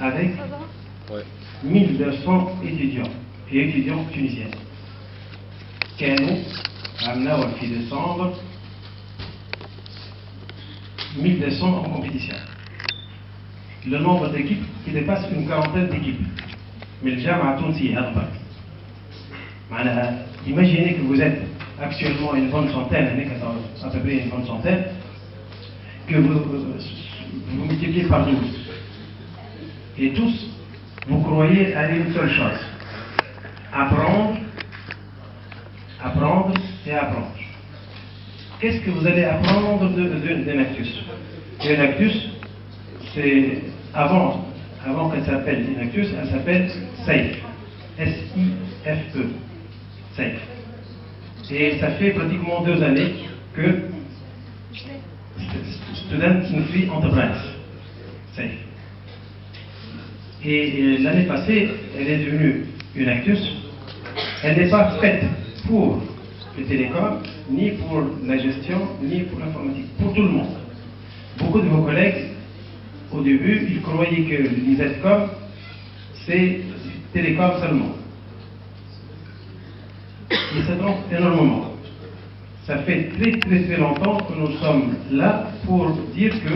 avec 1200 étudiants et étudiantes tunisiennes. كانوا عملوا في décembre 1200 en compétition. Le nombre d'équipes qui dépasse une quarantaine d'équipes. Mais le Jama'a Tounsi, imaginez que vous êtes actuellement une bonne centaine, à peu près une bonne centaine, que vous multipliez par 12. Et tous, vous croyez à une seule chose. Apprendre et apprendre. Qu'est-ce que vous allez apprendre d'un Actus? Une Actus, c'est avant qu'elle s'appelle Inactus, elle s'appelle SAIF. S-I-F-E. SAIF. Et ça fait pratiquement 2 années que Student Free Enterprise. SAIF. Et l'année passée, elle est devenue une Actus. Elle n'est pas faite pour les télécoms, ni pour la gestion, ni pour l'informatique, pour tout le monde. Beaucoup de vos collègues, au début, ils croyaient que l'ISETCOM, c'est télécom seulement. Ils se trompent énormément. Ça fait très longtemps que nous sommes là pour dire que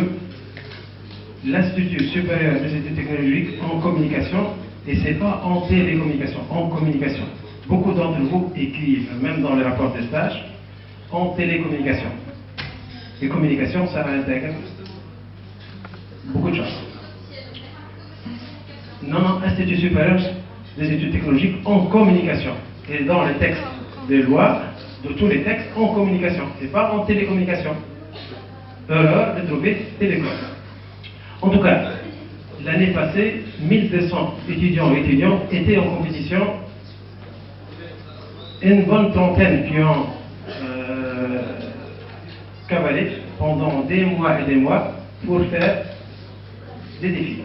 l'Institut supérieur des études technologiques en communication, et c'est pas en télécommunication, en communication. Beaucoup d'entre vous écrivent, même dans les rapports de stage, en télécommunication. Et communication, ça intègre beaucoup de choses. Non, Institut supérieur des études technologiques en communication. Et dans les textes des lois, de tous les textes, en communication, et pas en télécommunication. Erreur de trouver télécom. En tout cas, l'année passée, 1200 étudiants et étudiantes étaient en compétition. Une bonne trentaine qui ont cavalé pendant des mois et des mois pour faire des défis.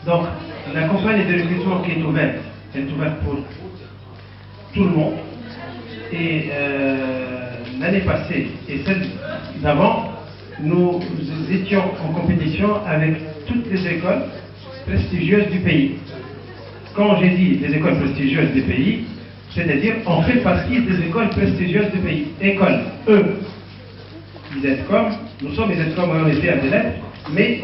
Donc, la campagne de recrutement qui est ouverte, elle est ouverte pour tout le monde. Et l'année passée et celle d'avant, nous étions en compétition avec toutes les écoles prestigieuses du pays. Quand j'ai dit des écoles prestigieuses du pays, c'est-à-dire on fait partie des écoles prestigieuses du pays. Écoles, eux, ISETCOM, nous sommes ISETCOM en effet à des lettres, mais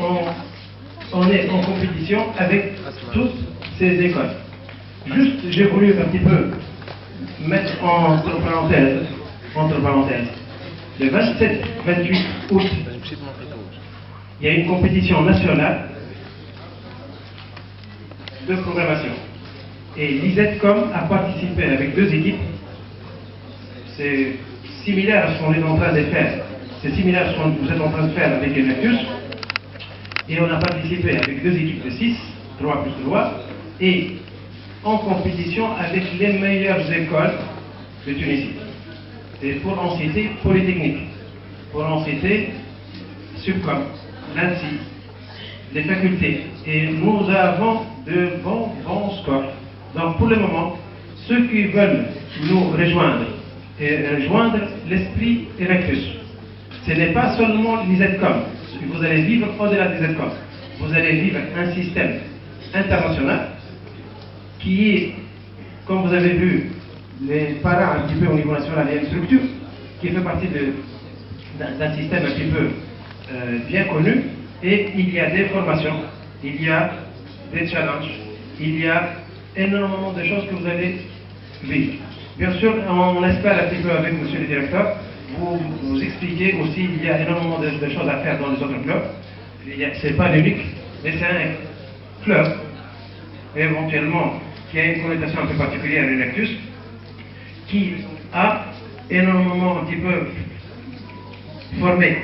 on est en compétition avec toutes ces écoles. Juste, j'ai voulu un petit peu mettre entre parenthèses, le 27-28 août, il y a une compétition nationale de programmation. Et l'ISETCOM a participé avec 2 équipes. C'est similaire à ce qu'on est en train de faire. C'est similaire à ce que vous êtes en train de faire avec Enactus. Et on a participé avec 2 équipes de 6, 3 plus 3, et en compétition avec les meilleures écoles de Tunisie. Et pour en citer Polytechnique, pour en citer Subcom, l'ANSI, les facultés. Et nous avons de bons scores. Donc pour le moment, ceux qui veulent nous rejoindre et rejoindre l'esprit Enactus, ce n'est pas seulement l'ISETCOM. Vous allez vivre au-delà des ISETCOM. Vous allez vivre un système international qui est, comme vous avez vu, les parents un petit peu au niveau national, il y a une structure qui fait partie d'un système un petit peu bien connu, et il y a des formations, il y a des challenges, il y a énormément de choses que vous allez vivre. Bien sûr, on espère un petit peu avec monsieur le directeur vous expliquer aussi, il y a énormément de choses à faire dans les autres clubs. Ce n'est pas l'unique, mais c'est un club, éventuellement, qui a une connotation un peu particulière à l'Enactus, qui a énormément un petit peu formé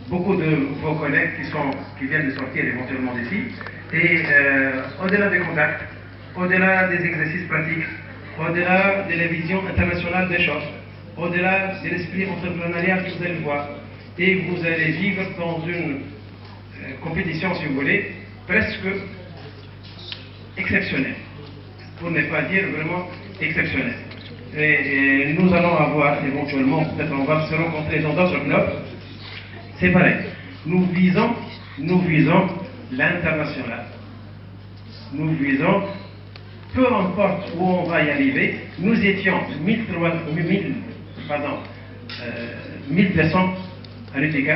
beaucoup de vos collègues qui viennent de sortir éventuellement d'ici. Et au-delà des contacts, au-delà des exercices pratiques, au-delà de la vision internationale des choses, au-delà de l'esprit entrepreneurial que vous allez voir, et vous allez vivre dans une compétition, si vous voulez, presque exceptionnelle, pour ne pas dire vraiment exceptionnelle. Et nous allons avoir éventuellement, peut-être on va se rencontrer dans d'autres clubs, c'est pareil. Nous visons l'international. nous visons, peu importe où on va y arriver, nous étions 1200 à l'UTK.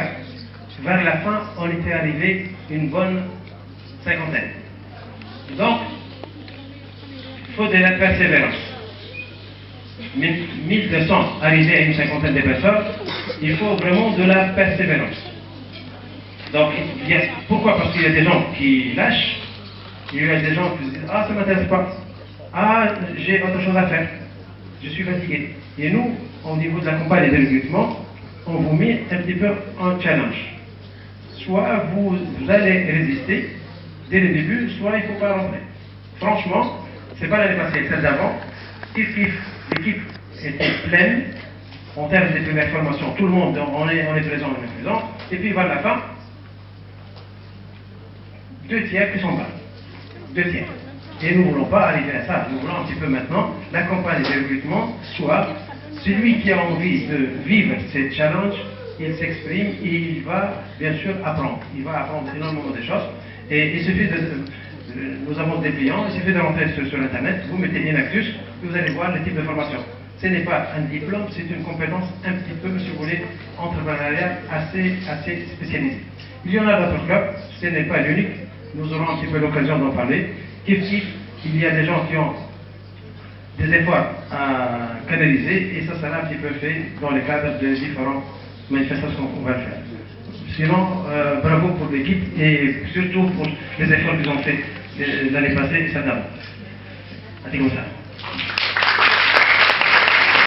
Vers la fin, on était arrivé une bonne cinquantaine. Donc, il faut de la persévérance. 1200 arriver à une cinquantaine de personnes, il faut vraiment de la persévérance. Donc, pourquoi? Parce qu'il y a des gens qui lâchent, il y a des gens qui se disent ah, ça ne m'intéresse pas, ah, j'ai autre chose à faire, je suis fatigué. Et nous, au niveau de la campagne de recrutement, on vous met un petit peu en challenge. Soit vous allez résister dès le début, soit il ne faut pas rentrer. Franchement, c'est pas l'année passée, celle d'avant, l'équipe était pleine en termes de première formation. Tout le monde, on est présent, et puis vers la fin, 2 tiers qui sont bas. 2 tiers. Et nous ne voulons pas arriver à ça. Nous voulons un petit peu maintenant la campagne de recrutement soit celui qui a envie de vivre ces challenges, il s'exprime et il va bien sûr apprendre. Il va apprendre énormément de choses. Et il suffit nous avons des clients, il suffit de rentrer sur Internet, vous mettez Inactus, et vous allez voir le type de formation. Ce n'est pas un diplôme, c'est une compétence un petit peu, si vous voulez, entrepreneuriale assez spécialisée. Il y en a d'autres clubs, ce n'est pas l'unique, nous aurons un petit peu l'occasion d'en parler. Il y a des gens qui ont des efforts à canaliser et ça sera un petit peu fait dans le cadre de différentes manifestations qu'on va faire. Sinon, bravo pour l'équipe et surtout pour les efforts qu'ils ont fait l'année passée et celle d'avant. À comme ça.